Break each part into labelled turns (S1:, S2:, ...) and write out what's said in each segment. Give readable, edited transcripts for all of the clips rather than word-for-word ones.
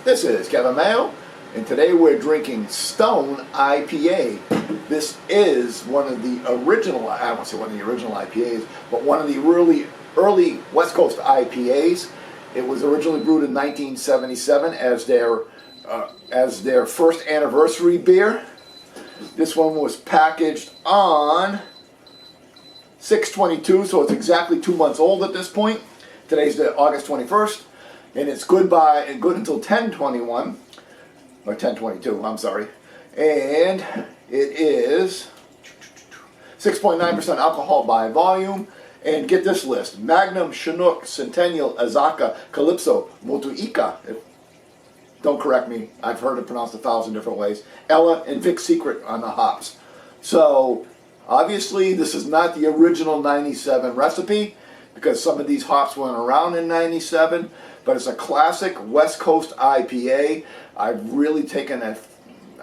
S1: This is Kevin Mayo, and today we're drinking Stone IPA. This is one of the original, I won't say one of the original IPAs, but one of the really early West Coast IPAs. It was originally brewed in 1977 as their first anniversary beer. This one was packaged on 6/22, so it's exactly 2 months old at this point. Today's the August 21st, and it's good until 10/21, or 10/22, I'm sorry. And it is 6.9% alcohol by volume. And get this list: Magnum, Chinook, Centennial, Azaka, Calypso, Motueka. Don't correct me, I've heard it pronounced 1,000 different ways. Ella and Vic's Secret on the hops. So obviously this is not the original 97 recipe, because some of these hops weren't around in 97, but it's a classic West Coast IPA. I've really taken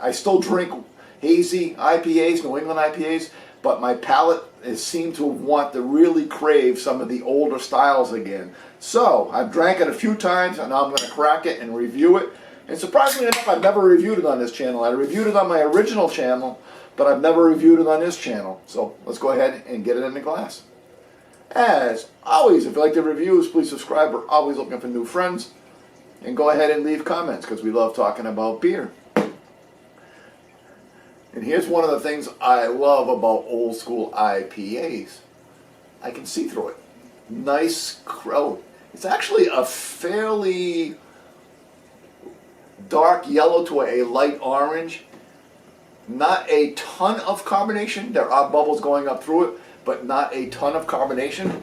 S1: I still drink hazy IPAs, New England IPAs, but my palate has seemed to want to really crave some of the older styles again. So I've drank it a few times, and now I'm going to crack it and review it. And surprisingly enough, I've never reviewed it on this channel. I reviewed it on my original channel, but I've never reviewed it on this channel. So let's go ahead and get it in the glass. As always, if you like the reviews, please subscribe. We're always looking for new friends. And go ahead and leave comments, because we love talking about beer. And here's one of the things I love about old school IPAs. I can see through it. Nice crow. It's actually a fairly dark yellow to a light orange. Not a ton of carbonation. There are bubbles going up through it, but not a ton of carbonation.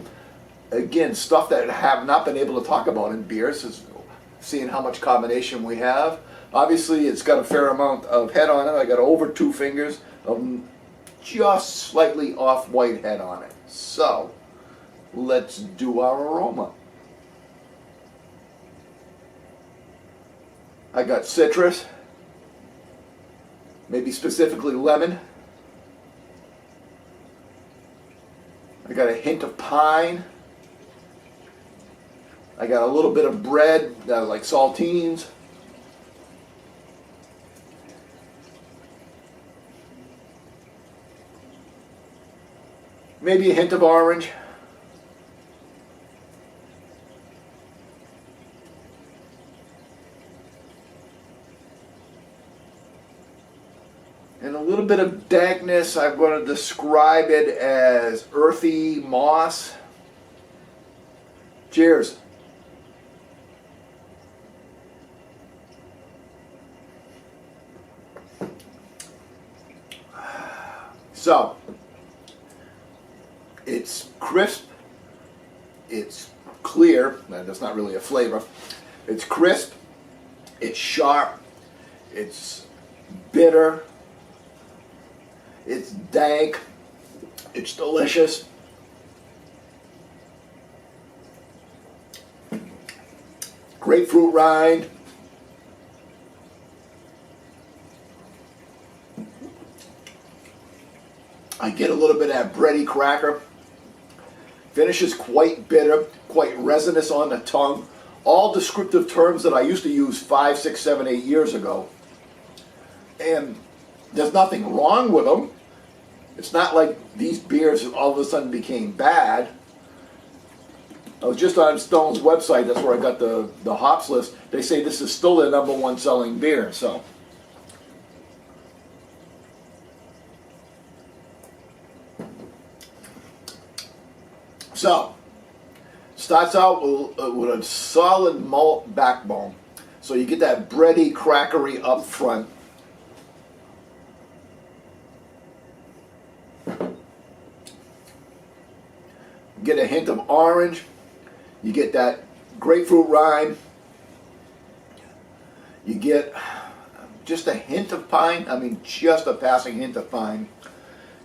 S1: Again, stuff that I have not been able to talk about in beers is seeing how much carbonation we have. Obviously, it's got a fair amount of head on it. I got over 2 fingers of just slightly off-white head on it. So, let's do our aroma. I got citrus, maybe specifically lemon. I got a hint of pine. I got a little bit of bread, like saltines. Maybe a hint of orange. And a little bit of dankness. I'm going to describe it as earthy moss. Cheers. So, it's crisp, it's clear, that's not really a flavor. It's crisp, it's sharp, it's bitter, it's dank, it's delicious. Grapefruit rind. I get a little bit of that bready cracker. Finish is quite bitter, quite resinous on the tongue. All descriptive terms that I used to use 5, 6, 7, 8 years ago. And there's nothing wrong with them. It's not like these beers all of a sudden became bad. I was just on Stone's website, that's where I got the hops list. They say this is still their #1 selling beer, so. So, starts out with a solid malt backbone. So you get that bready, crackery up front. Get a hint of orange. You get that grapefruit rind. You get just a hint of pine. I mean, just a passing hint of pine.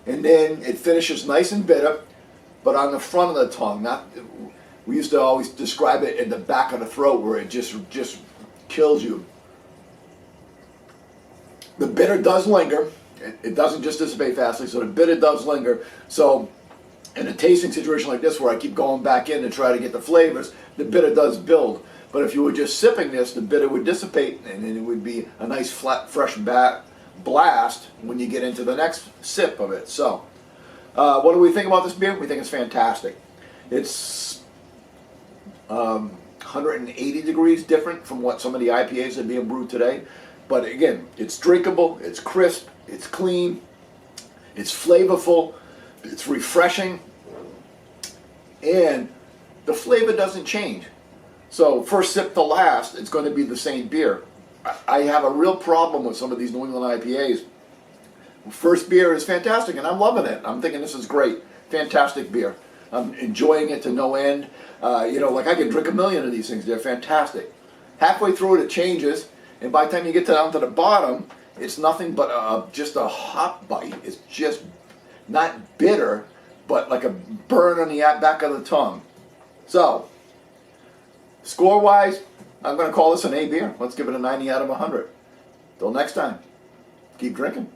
S1: And then it finishes nice and bitter, but on the front of the tongue. We used to always describe it in the back of the throat, where it just kills you. The bitter does linger. It doesn't just dissipate fastly, so the bitter does linger. So In a tasting situation like this, where I keep going back in to try to get the flavors, the bitter does build. But if you were just sipping this, the bitter would dissipate, and then it would be a nice flat, fresh blast when you get into the next sip of it. So, what do we think about this beer? We think it's fantastic. It's 180 degrees different from what some of the IPAs are being brewed today. But again, it's drinkable, it's crisp, it's clean, it's flavorful, it's refreshing, and the flavor doesn't change. So first sip to last, it's going to be the same beer. I have a real problem with some of these New England IPAs. First beer is fantastic, and I'm loving it. I'm thinking this is great. Fantastic beer. I'm enjoying it to no end. Like I can drink a million of these things. They're fantastic. Halfway through it changes, and by the time you get down to the bottom, it's nothing but just a hop bite. It's just not bitter, but like a burn on the back of the tongue. So, score-wise, I'm going to call this an A beer. Let's give it a 90 out of 100. Till next time, keep drinking.